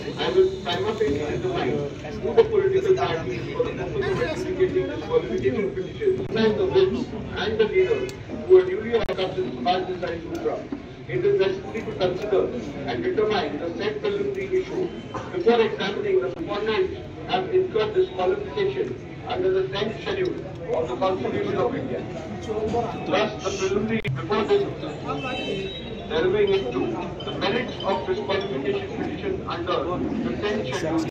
I will simultaneously determine who the political parties for the purpose of adjudicating this qualification petition, and the whips and the leaders who are duly accustomed to Subhash Desai Sutra, it is necessary to consider and determine the said preliminary issue before examining the respondents have incurred disqualification under the 10th schedule of the Constitution of India. Thus, the preliminary before this delving into the merits of disqualification petition under the 10th schedule.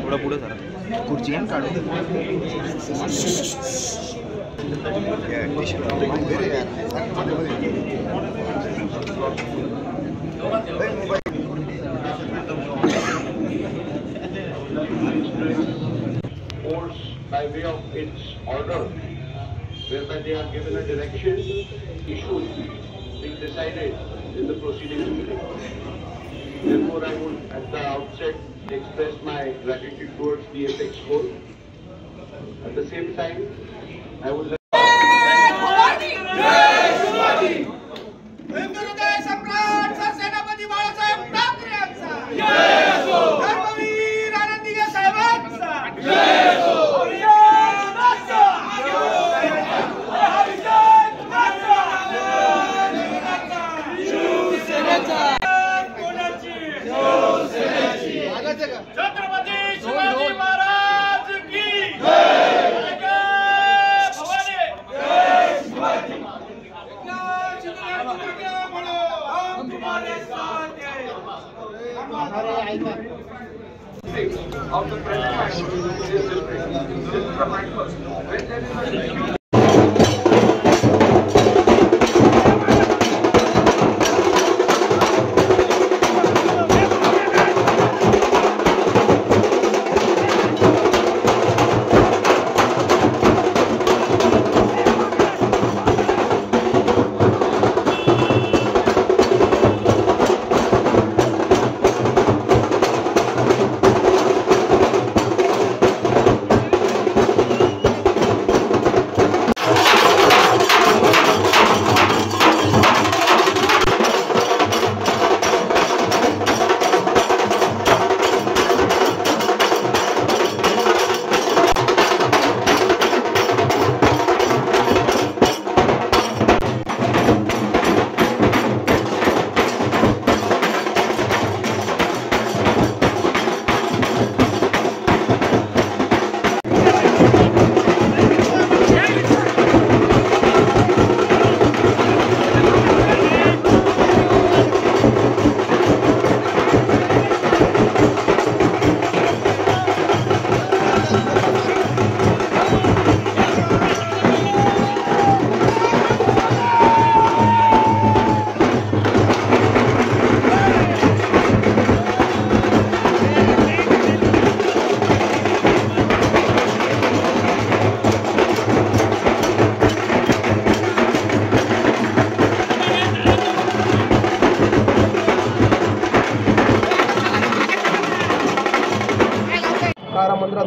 थोड़ा पुढे जरा खुर्ची काढून Force by way of its order, whereby they are given a direction, issues being decided in the proceedings today. Therefore, I would at the outset express my gratitude towards the apex court. At the same time, I would like Chhatrapati Shivaji Maharaj की जय, भवानी जय शिवाजी, हम तुम्हारे साथ हैं। of the president is provided when there is a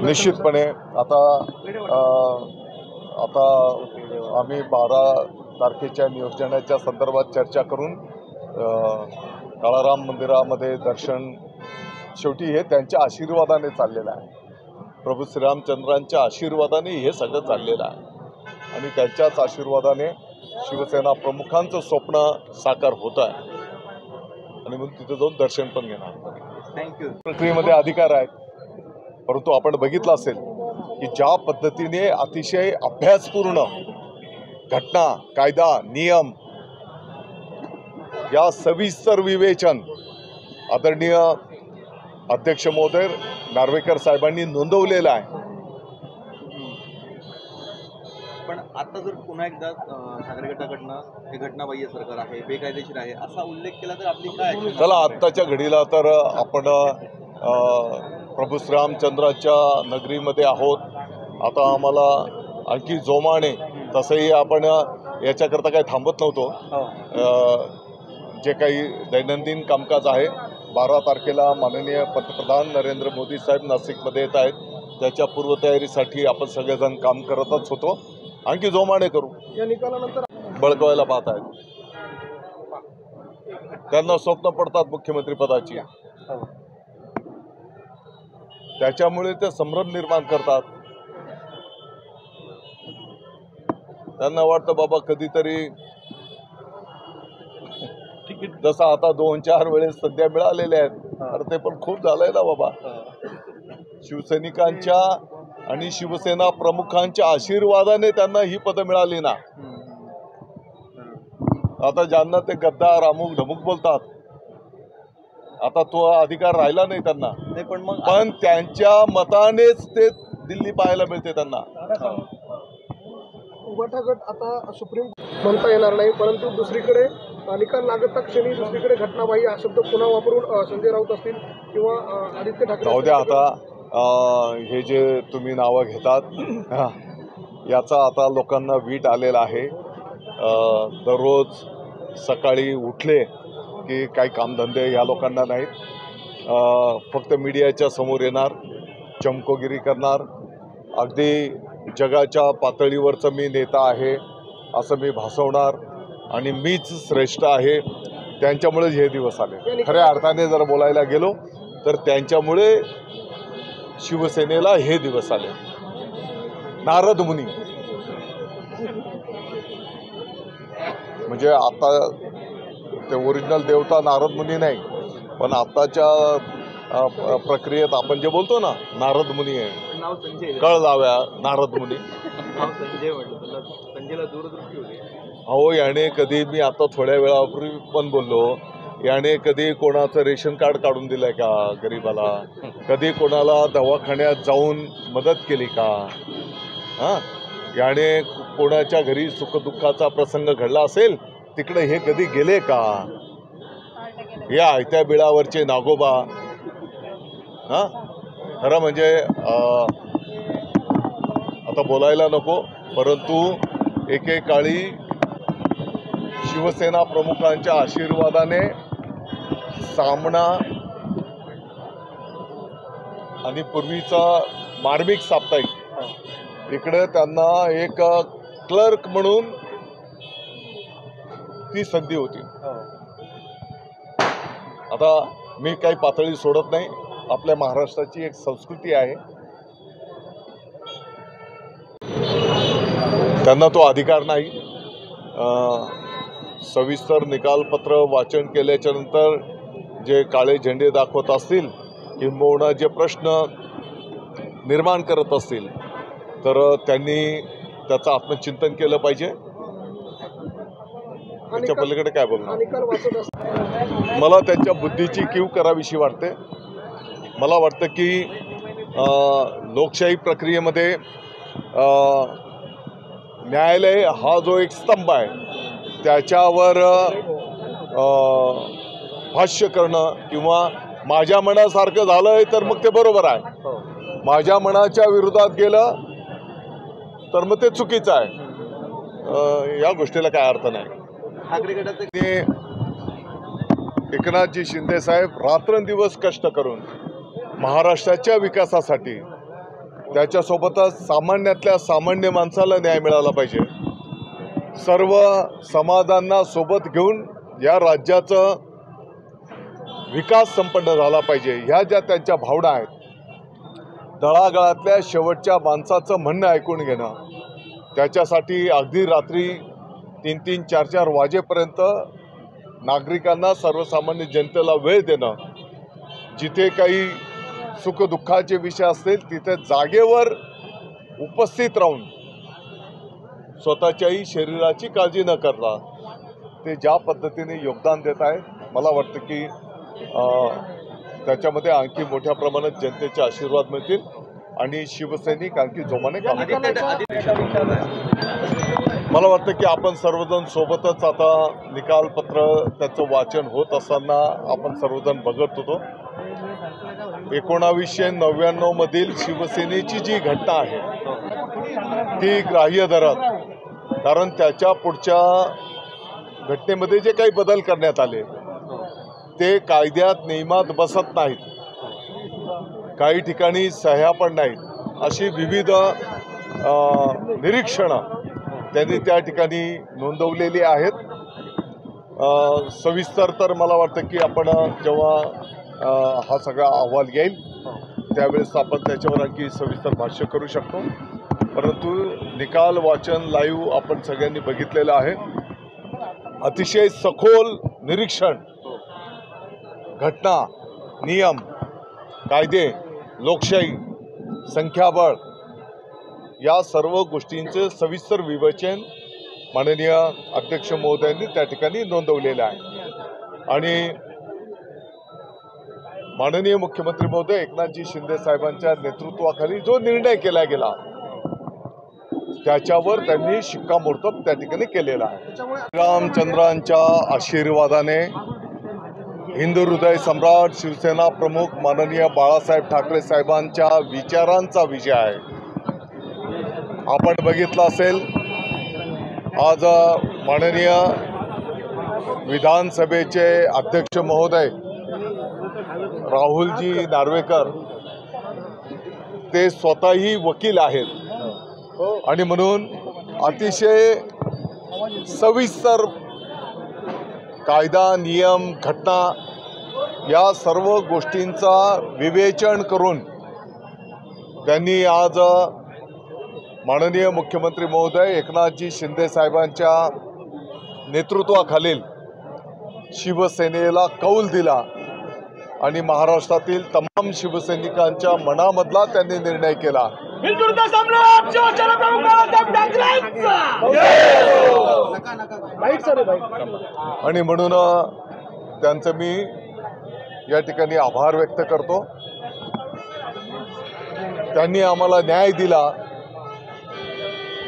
निश्चितपणे आता आम्ही 12 तारखेच्या नियोजनाच्या संदर्भात चर्चा करून काळाराम मंदिरामध्ये दर्शन शेवटी हे त्यांच्या आशीर्वादाने चाललेलं आहे। प्रभू श्रीरामचंद्रांच्या आशीर्वादाने हे सगळं चाललेलं आहे आणि त्यांच्याच आशीर्वादाने शिवसेना प्रमुखांचं स्वप्न साकार होत आहे आणि म्हणून तिथे जाऊन दर्शन पण घेणार। थँक्यू। प्रक्रियेमध्ये अधिकार आहेत, परंतु आपण बघितलं असेल की ज्या पद्धतीने अतिशय अभ्यासपूर्ण घटना, कायदा, नियम या सविस्तर विवेचन आदरणीय अध्यक्ष महोदय नार्वेकर साहेबांनी नोंदवलेलं आहे. पण आता जर पुन्हा एकदा ठाकरे गटाकडनं हे घटनाबाह्य सरकार आहे, बेकायदेशीर आहे असा उल्लेख केला तर आपली काय action चला असणार आहे? आत्ताच्या घडीला तर आपण प्रभू श्रीरामचंद्राच्या नगरीमध्ये आहोत. आता आम्हाला आणखी जोमाने, तसंही आपण याच्याकरता काही थांबत नव्हतो. जे काही दैनंदिन कामकाज आहे 12 तारखेला माननीय पंतप्रधान नरेंद्र मोदी साहेब नाशिकमध्ये येत आहेत. त्याच्या पूर्वतयारीसाठी आपण सगळेजण काम करतच होतो. आणखी जोमाने करू. या निकालानंतर बळकवायला पाहत आहेत. त्यांना स्वप्न पडतात मुख्यमंत्री पदाची, त्याच्यामुळे ते संभ्रम निर्माण करतात. त्यांना वाटतं बाबा कधीतरी, जसं आता 2-4 वेळेस सध्या मिळालेले आहेत, तर ते पण खूप झालंय ना बाबा. शिवसैनिकांच्या आणि शिवसेना प्रमुखांच्या आशीर्वादाने त्यांना ही पदं मिळाली ना. आता ज्यांना ते गद्दार अमुक ढमुक बोलतात, आता तो अधिकार राहिला नाही त्यांना. नाही, पण त्यांच्या मतानेच ते दिल्ली पाहायला मिळते त्यांना. उबाटा गट आता सुप्रीम म्हणता येणार नाही, परंतु दुसरीकडे निकाल लागत क्षणी दुसरीकडे घटनाबाह्य हा शब्द पुन्हा वापरून संजय राऊत असतील किंवा आदित्य ठाकरे. जाऊ द्या आता. हे जे तुम्ही नावं घेतात याचा आता लोकांना वीट आलेला आहे. दररोज सकाळी उठले की काही कामधंदे या लोकांना नाहीत. फक्त मीडियाच्या समोर येणार, चमकोगिरी करणार, अगदी जगाच्या पातळीवरचं मी नेता आहे असं मी भासवणार आणि मीच श्रेष्ठ आहे. त्यांच्यामुळेच हे दिवस आले. खऱ्या अर्थाने जर बोलायला गेलो तर त्यांच्यामुळे शिवसेनेला हे दिवस आले. नारद मुनी म्हणजे आता ते ओरिजिनल देवता नारद मुनी नाही, पण आत्ताच्या प्रक्रियेत आपण जे बोलतो ना नारद मुनी आहे. नाव संजय, कळ जाव्या नारद मुनी. नाव संजय म्हटलं, संजयला दूरदृष्टी होती. अहो याने कधी, मी आता थोड्या वेळापूर्वी पण बोललो, याने कधी कोणाचं रेशन कार्ड काढून दिलंय का गरीबाला? कधी कोणाला दवाखान्यात जाऊन मदत केली का? याने कोणाच्या घरी सुखदुःखाचा प्रसंग घडला असेल तिकडे हे कधी गेले का? या आयत्या बिळावरचे नागोबा. खरं म्हणजे आता बोलायला नको, परंतु एकेकाळी शिवसेना प्रमुखांच्या आशीर्वादाने सामना आणि पूर्वीचा मार्मिक साप्ताहिक इकडे त्यांना एक क्लर्क म्हणून ती संधी होती. आता मी काही पातळी सोडत नाही. आपल्या महाराष्ट्राची एक संस्कृती आहे, त्यांना तो अधिकार नाही. सविस्तर निकालपत्र वाचन केल्याच्या नंतर जे काळे झेंडे दाखवत असतील किंबहुना जे प्रश्न निर्माण करत असतील तर त्यांनी त्याचं आत्मचिंतन केलं पाहिजे. त्याच्या पलीकडे काय बोलणार? निकाल वाचत असताना मला त्यांच्या बुद्धीची कीव करावीशी वाटते. मला वाटतं की लोकशाही प्रक्रियेमध्ये न्यायालय हा जो एक स्तंभ आहे त्याच्यावर भाष्य करणं किंवा माझ्या मनासारखं झालंय तर मग ते बरोबर आहे, माझ्या मनाच्या विरोधात गेलं तर मग ते चुकीचं आहे. या गोष्टीला काय अर्थ नाही. ठाकरे गटाचे ते एकनाथजी शिंदे साहेब रात्रंदिवस कष्ट करून महाराष्ट्राच्या विकासासाठी, त्याच्यासोबतच सामान्यातल्या सामान्य माणसाला न्याय मिळाला पाहिजे, सर्व समाजांना सोबत घेऊन या राज्याचं विकास संपन्न झाला पाहिजे, ह्या ज्या त्यांच्या भावना आहेत. तळागाळातल्या शेवटच्या माणसाचं म्हणणं ऐकून घेणं, त्याच्यासाठी अगदी रात्री 3-3, 4-4 वाजेपर्यंत नागरिकांना, सर्वसामान्य जनतेला वेळ देणं, जिथे काही सुखदुःखाचे विषय असतील तिथे जागेवर उपस्थित राहून स्वतःच्याही शरीराची काळजी न करता ते ज्या पद्धतीने योगदान देत आहेत, मला वाटतं की त्याच्यामध्ये आणखी मोठ्या प्रमाणात जनतेचे आशीर्वाद मिळतील आणि शिवसैनिक आणखी जोमाने काम करतील. मला वाटतं की आपण सर्वजण सोबतच आता निकालपत्र त्याचं वाचन होत असताना आपण सर्वजण बघत होतो. 1999 मधील शिवसेनेची जी घटना आहे ती ग्राह्य धरत, कारण त्याच्या पुढच्या घटनेमध्ये जे काही बदल करण्यात आले ते कायद्यात नियमात बसत नाहीत, काही ठिकाणी सह्या पण नाहीत, अशी विविध निरीक्षणं त्यांनी त्या ठिकाणी नोंदवलेली आहेत. सविस्तर तर मला वाटतं की आपण जेव्हा हा सगळा अहवाल येईल त्यावेळेस आपण त्याच्यावर आणखी सविस्तर भाष्य करू शकतो. परंतु निकाल वाचन लाईव्ह आपण सगळ्यांनी बघितलेलं आहे. अतिशय सखोल निरीक्षण, घटना, नियम, कायदे, लोकशाही, संख्याबळ या सर्व गोष्टींचे सविस्तर विवेचन माननीय अध्यक्ष महोदयांनी त्या ठिकाणी नोंदवलेलं आहे. आणि माननीय मुख्यमंत्री महोदय एकनाथजी शिंदे साहेबांच्या नेतृत्वाखाली जो निर्णय केला गेला त्याच्यावर त्यांनी शिक्कामोर्तब त्या ठिकाणी केलेला आहे. रामचंद्रांच्या आशीर्वादाने हिंदू हृदय सम्राट शिवसेना प्रमुख माननीय बाळासाहेब ठाकरे साहेबांच्या विचारांचा विजय आहे. आपण बघितलं असेल आज माननीय विधानसभेचे अध्यक्ष महोदय राहुलजी नार्वेकर ते स्वतःही वकील आहेत आणि म्हणून अतिशय सविस्तर कायदा, नियम, घटना या सर्व गोष्टींचा विवेचन करून त्यांनी आज माननीय मुख्यमंत्री महोदय एकनाथजी शिंदे साहेबांच्या नेतृत्वाखालील शिवसेनेला कौल दिला आणि महाराष्ट्रातील तमाम शिवसैनिकांच्या मनामधला त्यांनी निर्णय केला. आणि म्हणून त्यांचं मी या ठिकाणी आभार व्यक्त करतो. त्यांनी आम्हाला न्याय दिला,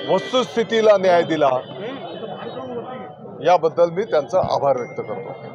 वस्तुस्थितीला न्याय दिला, याबद्दल मी त्यांचा आभार व्यक्त करतो.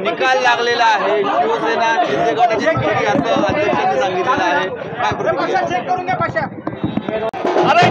निकाल लागलेला आहे. शिवसेना शिंदे गटाची तिकिटी असं अध्यक्षांनी सांगितलेलं आहे. काय प्रतिक्रिया? अरे